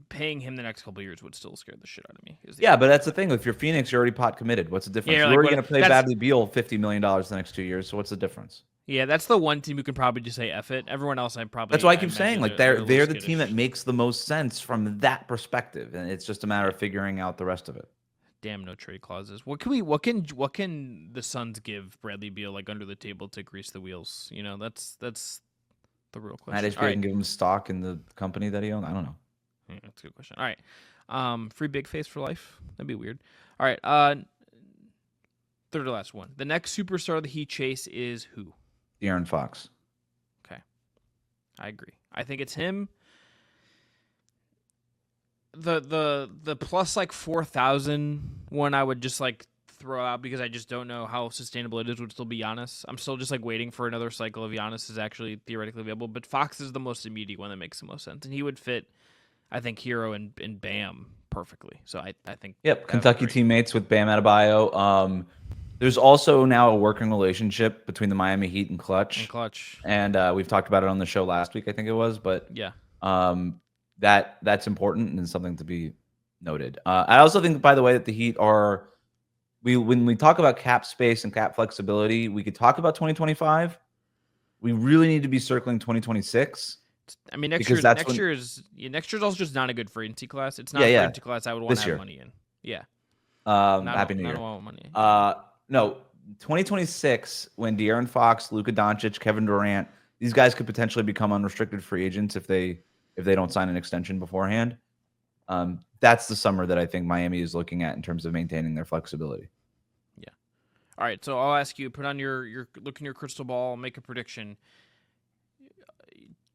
Speaker 1: Paying him the next couple of years would still scare the shit out of me.
Speaker 2: Yeah, but that's the thing. If you're Phoenix, you're already pot committed. What's the difference?
Speaker 1: Yeah,
Speaker 2: you're
Speaker 1: like,
Speaker 2: already going to pay
Speaker 1: that's-
Speaker 2: Bradley Beal $50 million the next 2 years, so what's the difference?
Speaker 1: Yeah, that's the one team who can probably just say F it. Everyone else,
Speaker 2: That's why I keep saying,
Speaker 1: imagine
Speaker 2: like,
Speaker 1: they're
Speaker 2: they're the
Speaker 1: skittish.
Speaker 2: team that makes the most sense from that perspective, and it's just a matter of figuring out the rest of it.
Speaker 1: Damn, no trade clauses. What can the Suns give Bradley Beal like under the table to grease the wheels? That's the real question.
Speaker 2: Matt Ishbia can give him stock in the company that he owns. I don't know.
Speaker 1: Yeah, that's a good question. All right, free big face for life. That'd be weird. All right, third to last one. The next superstar that he chase is who?
Speaker 2: De'Aaron Fox.
Speaker 1: Okay, I agree. I think it's him. The plus like 4,000 one I would just like throw out because I just don't know how sustainable it is. Would still be Giannis. I'm still just like waiting for another cycle of Giannis is actually theoretically available. But Fox is the most immediate one that makes the most sense, and he would fit, I think, Hero and Bam perfectly. So I think.
Speaker 2: Yep, Kentucky teammates with Bam Adebayo. There's also now a working relationship between the Miami Heat and Clutch. And we've talked about it on the show last week, I think it was. But
Speaker 1: yeah,
Speaker 2: that's important and something to be noted. I also think, by the way, that the Heat are when we talk about cap space and cap flexibility, we could talk about 2025. We really need to be circling 2026.
Speaker 1: I mean, next year's also just not a good free agency class. It's not a free agency class I would want to have money in. Yeah.
Speaker 2: Happy New Year.
Speaker 1: Money.
Speaker 2: No, 2026, when De'Aaron Fox, Luka Doncic, Kevin Durant, these guys could potentially become unrestricted free agents if they don't sign an extension beforehand. That's the summer that I think Miami is looking at in terms of maintaining their flexibility.
Speaker 1: Yeah. All right, so I'll ask you, put on your look in your crystal ball, make a prediction.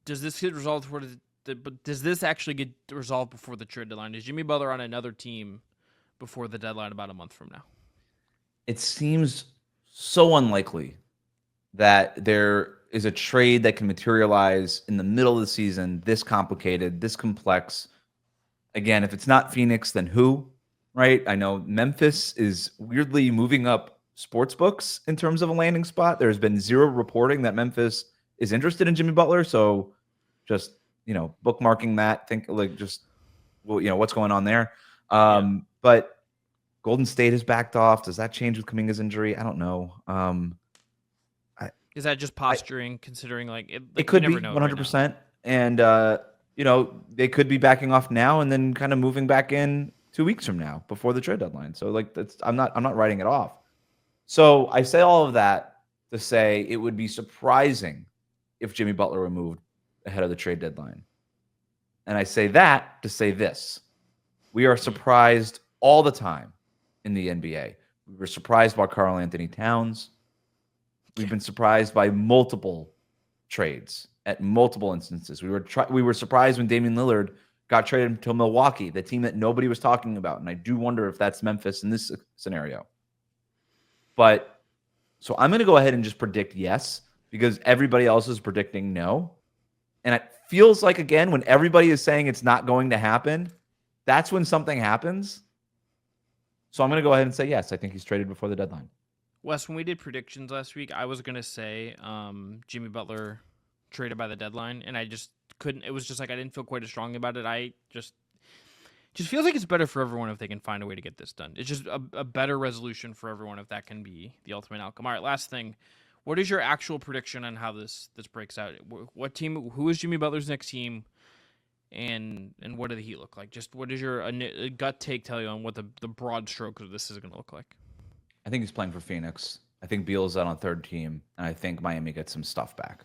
Speaker 1: Does this get resolved does this actually get resolved before the trade deadline? Is Jimmy Butler on another team before the deadline about a month from now?
Speaker 2: It seems so unlikely that there is a trade that can materialize in the middle of the season, this complicated, this complex. Again, if it's not Phoenix, then who? Right? I know Memphis is weirdly moving up sports books in terms of a landing spot. There's been zero reporting that Memphis is interested in Jimmy Butler. So just, bookmarking that, think like just, what's going on there. But Golden State has backed off. Does that change with Kuminga's injury? I don't know.
Speaker 1: Is that just posturing, considering
Speaker 2: it could be 100%. Right, and, they could be backing off now and then kind of moving back in 2 weeks from now before the trade deadline. So I'm not writing it off. So I say all of that to say it would be surprising if Jimmy Butler were moved ahead of the trade deadline. And I say that to say this. We are surprised all the time in the NBA. We were surprised by Karl Anthony Towns. We've been surprised by multiple trades at multiple instances. We were surprised when Damian Lillard got traded to Milwaukee, the team that nobody was talking about. And I do wonder if that's Memphis in this scenario. But so I'm going to go ahead and just predict yes, because everybody else is predicting no. And it feels like, again, when everybody is saying it's not going to happen, that's when something happens. So I'm going to go ahead and say yes. I think he's traded before the deadline.
Speaker 1: Wes, when we did predictions last week, I was going to say Jimmy Butler traded by the deadline, and I just couldn't. It was just like I didn't feel quite as strongly about it. I just feels like it's better for everyone if they can find a way to get this done. It's just a better resolution for everyone if that can be the ultimate outcome. All right, last thing. What is your actual prediction on how this breaks out? What team? Who is Jimmy Butler's next team? And what do the Heat look like? Just what does your gut take tell you on what the broad strokes of this is going to look like?
Speaker 2: I think he's playing for Phoenix. I think Beal's out on third team, and I think Miami gets some stuff back.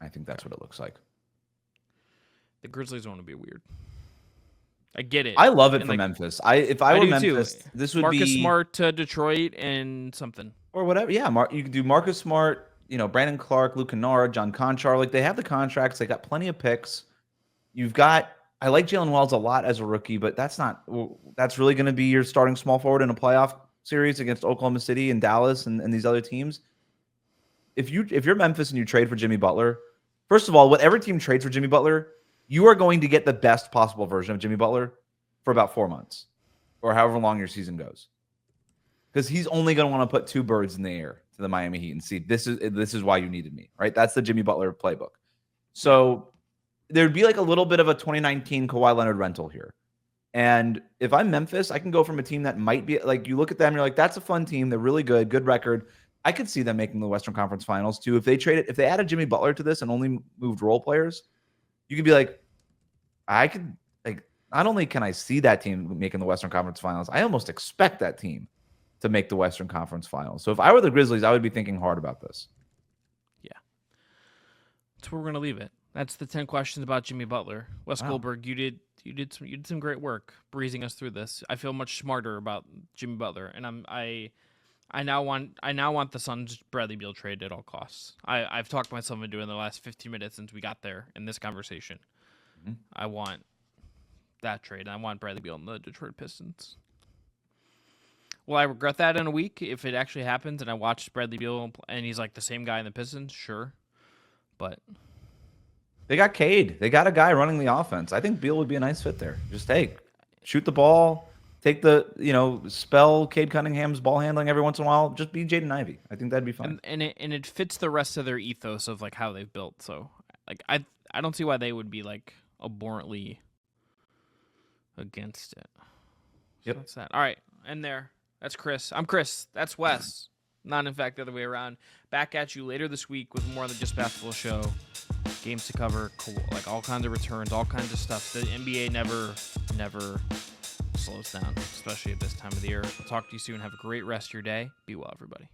Speaker 2: I think that's what it looks like.
Speaker 1: The Grizzlies want to be weird. I get it.
Speaker 2: I love it for Memphis. If I were Memphis,
Speaker 1: too.
Speaker 2: This would
Speaker 1: Marcus
Speaker 2: be
Speaker 1: Smart to Detroit and something
Speaker 2: or whatever. Yeah, you could do Marcus Smart, Brandon Clark, Luke Kennard, John Conchar. Like, they have the contracts. They got plenty of picks. I like Jalen Wells a lot as a rookie, but that's really going to be your starting small forward in a playoff series against Oklahoma City and Dallas and these other teams. If you're Memphis and you trade for Jimmy Butler, first of all, whatever team trades for Jimmy Butler, you are going to get the best possible version of Jimmy Butler for about 4 months or however long your season goes. Because he's only going to want to put two birds in the air to the Miami Heat and see, this is why you needed me, right? That's the Jimmy Butler playbook. So there'd be like a little bit of a 2019 Kawhi Leonard rental here. And if I'm Memphis, I can go from a team that might be like, you look at them, you're like, that's a fun team. They're really good record. I could see them making the Western Conference Finals too. If they added Jimmy Butler to this and only moved role players, you could be like, not only can I see that team making the Western Conference Finals, I almost expect that team to make the Western Conference Finals. So if I were the Grizzlies, I would be thinking hard about this.
Speaker 1: Yeah. That's where we're going to leave it. That's the 10 questions about Jimmy Butler. Wes Goldberg, you did some great work breezing us through this. I feel much smarter about Jimmy Butler, and I now want the Suns Bradley Beal trade at all costs. I've talked myself into it in the last 15 minutes since we got there in this conversation. Mm-hmm. I want that trade. I want Bradley Beal and the Detroit Pistons. Will I regret that in a week if it actually happens and I watch Bradley Beal and he's like the same guy in the Pistons? Sure, but
Speaker 2: they got Cade. They got a guy running the offense. I think Beal would be a nice fit there. Just shoot the ball, take spell Cade Cunningham's ball handling every once in a while. Just be Jaden Ivey. I think that'd be fun.
Speaker 1: And it fits the rest of their ethos of like how they've built. So like I don't see why they would be like abhorrently against it.
Speaker 2: Yep.
Speaker 1: So that's that. All right, and there. That's Chris. I'm Chris. That's Wes. Not, in fact, the other way around. Back at you later this week with more than just basketball show. Games to cover, like all kinds of returns, all kinds of stuff. The NBA never slows down, especially at this time of the year. I'll talk to you soon. Have a great rest of your day. Be well, everybody.